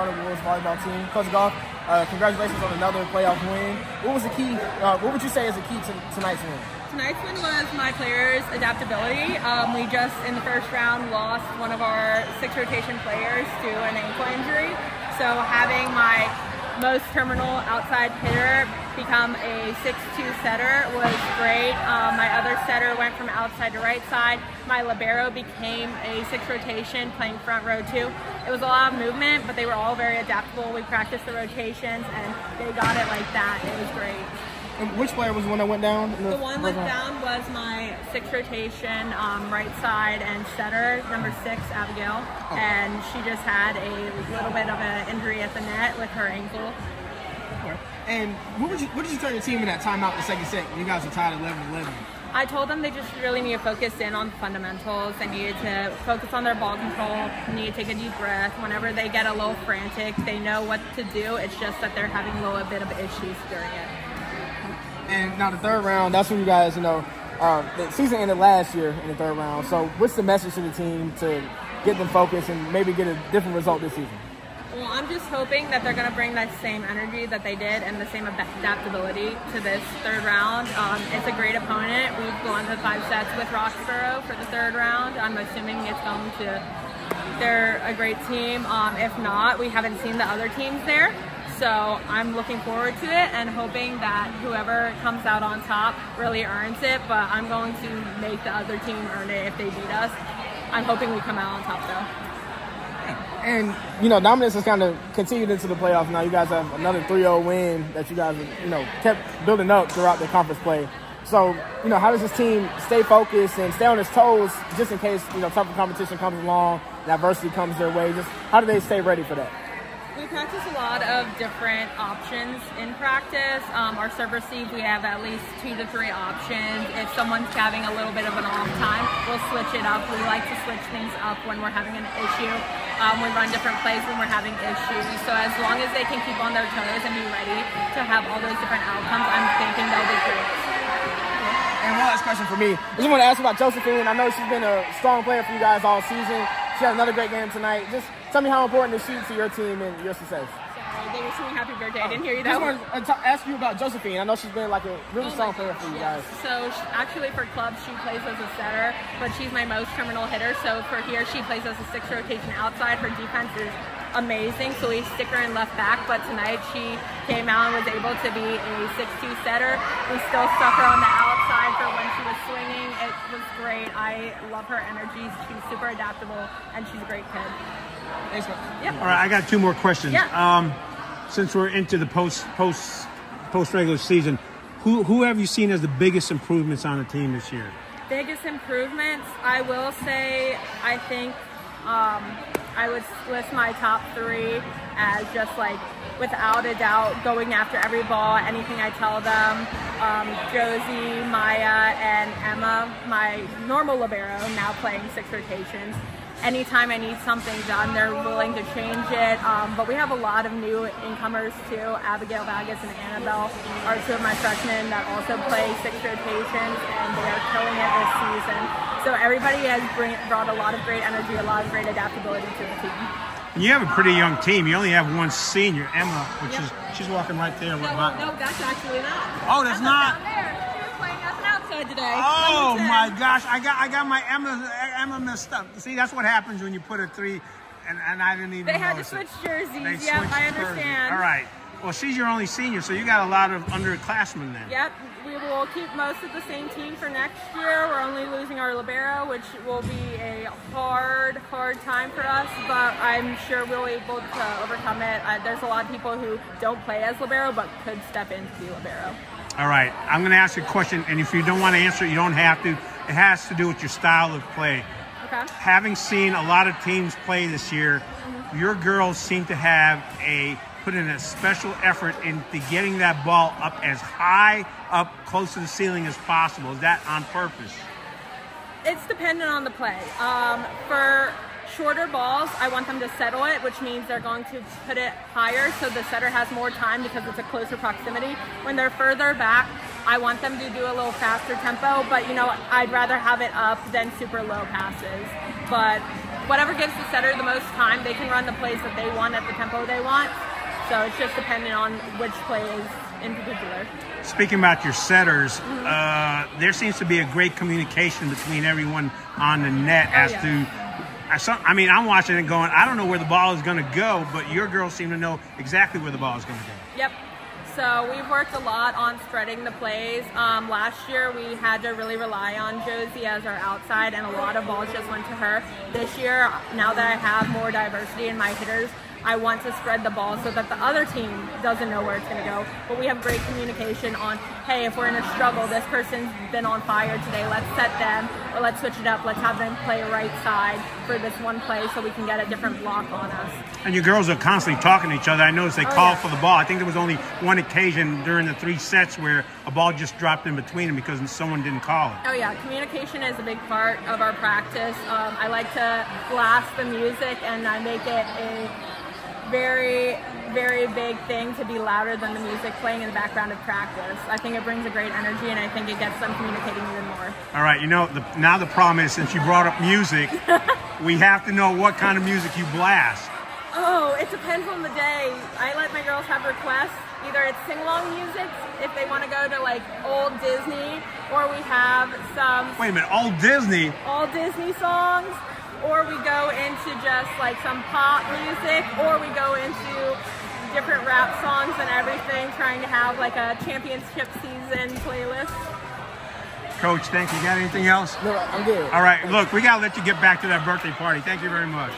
Charter Wolves volleyball team. Coach Goff, congratulations on another playoff win. What was the key? What would you say is the key to tonight's win? Tonight's win was my players' adaptability. We just, in the first round, lost one of our 6 rotation players to an ankle injury. So having my most terminal outside hitter become a 6-2 setter was great. My other setter went from outside to right side. My libero became a 6 rotation playing front row too. It was a lot of movement, but they were all very adaptable. We practiced the rotations and they got it like that. It was great. And which player was the one that went down? The one that went down was my 6 rotation right side and setter, number 6, Abigail. Oh. And she just had a little bit of an injury at the net with her ankle. Okay. And what did you tell your team in that timeout in the second set when you guys were tied 11-11? I told them they just really need to focus in on the fundamentals. They needed to focus on their ball control, need to take a deep breath. Whenever they get a little frantic, they know what to do. It's just that they're having a little bit of issues during it. And now the third round, that's when you guys, the season ended last year in the third round. So what's the message to the team to get them focused and maybe get a different result this season? Well, I'm just hoping that they're going to bring that same energy that they did and the same adaptability to this third round. It's a great opponent. We've gone to 5 sets with Roxborough for the third round. I'm assuming they're a great team. If not, we haven't seen the other teams there. So I'm looking forward to it and hoping that whoever comes out on top really earns it, but I'm going to make the other team earn it if they beat us. I'm hoping we come out on top though. And, dominance has kind of continued into the playoffs now. You guys have another 3-0 win that you guys, kept building up throughout the conference play. So, how does this team stay focused and stay on its toes just in case, tougher competition comes along and adversity comes their way? Just how do they stay ready for that? We practice a lot of different options in practice. Our serve receive, we have at least 2 to 3 options. If someone's having a little bit of an off time, we'll switch it up. We like to switch things up when we're having an issue. We run different plays when we're having issues. So as long as they can keep on their toes and be ready to have all those different outcomes, I'm thinking they'll be great. And one last question for me. I just want to ask you about Josephine. I know she's been a strong player for you guys all season. She had another great game tonight. Just tell me how important is she to your team and your success? Sorry, they were singing happy birthday. I didn't hear you though. though. I just want to ask you about Josephine. I know she's been like a really strong player for you guys. So actually for clubs, she plays as a setter, but she's my most terminal hitter. So for here, she plays as a 6 rotation outside. Her defense is amazing, so we stick her in left back, but tonight she came out and was able to be a 6-2 setter. We still stuck her on the outside for when she was swinging. It was great. I love her energy. She's super adaptable, and she's a great kid. Thanks, man. Yep. All right, I got 2 more questions. Yeah. Since we're into the post regular season, who have you seen as the biggest improvements on the team this year? Biggest improvements, I will say, I think I would list my top 3 as just like, without a doubt, going after every ball, anything I tell them. Josie, Maya, and Emma, my normal libero, now playing 6 rotations. Anytime I need something done, they're willing to change it. But we have a lot of new incomers too. Abigail Vagas and Annabelle are 2 of my freshmen that also play 6 rotations, and they are killing it this season. So everybody has brought a lot of great energy, a lot of great adaptability to the team. And you have a pretty young team. You only have 1 senior, Emma, which is she's walking right there. No, that's actually not. Oh, that's not. Down there. She was playing up and outside today. Oh my gosh, I got my Emma messed up. See, that's what happens when you put a 3, and I didn't even. They had to switch jerseys. Yep, I understand. All right. Well, she's your only senior, so you got a lot of underclassmen then. Yep, we will keep most of the same team for next year. We're only losing our libero, which will be a hard time for us, but I'm sure we'll be able to overcome it. There's a lot of people who don't play as libero, but could step into the libero. All right, I'm going to ask you a question, and if you don't want to answer it, you don't have to. It has to do with your style of play. Okay. Having seen a lot of teams play this year, your girls seem to have put in a special effort into getting that ball up as high up close to the ceiling as possible. Is that on purpose? It's dependent on the play. For shorter balls, I want them to settle it, which means they're going to put it higher so the setter has more time because it's a closer proximity. When they're further back, I want them to do a little faster tempo, but I'd rather have it up than super low passes. But whatever gives the setter the most time, they can run the plays that they want at the tempo they want. So it's just dependent on which play is in particular. Speaking about your setters, there seems to be a great communication between everyone on the net I mean, I'm watching it going, I don't know where the ball is going to go, but your girls seem to know exactly where the ball is going to go. Yep. So we've worked a lot on spreading the plays. Last year we had to really rely on Josie as our outside, and a lot of balls just went to her. This year, now that I have more diversity in my hitters, I want to spread the ball so that the other team doesn't know where it's going to go. But we have great communication on, hey, if we're in a struggle, this person's been on fire today, let's set them, or let's switch it up, let's have them play right side for this one play so we can get a different block on us. And your girls are constantly talking to each other. I noticed they called for the ball. I think there was only one occasion during the 3 sets where a ball just dropped in between them because someone didn't call it. Oh yeah, communication is a big part of our practice. I like to blast the music, and I make it a very, very big thing to be louder than the music playing in the background of practice. I think it brings a great energy, and I think it gets them communicating even more. All right, you know, now the problem is, since you brought up music, we have to know what kind of music you blast. Oh, it depends on the day. I let my girls have requests. Either it's sing-along music, if they want to go to like old Disney, or we have some... Wait a minute, old Disney? Old Disney songs. Or we go into just like some pop music, or we go into different rap songs and everything, trying to have like a championship season playlist. Coach, thank you. Got anything else? No, I'm good. All right, look, we got to let you get back to that birthday party. Thank you very much.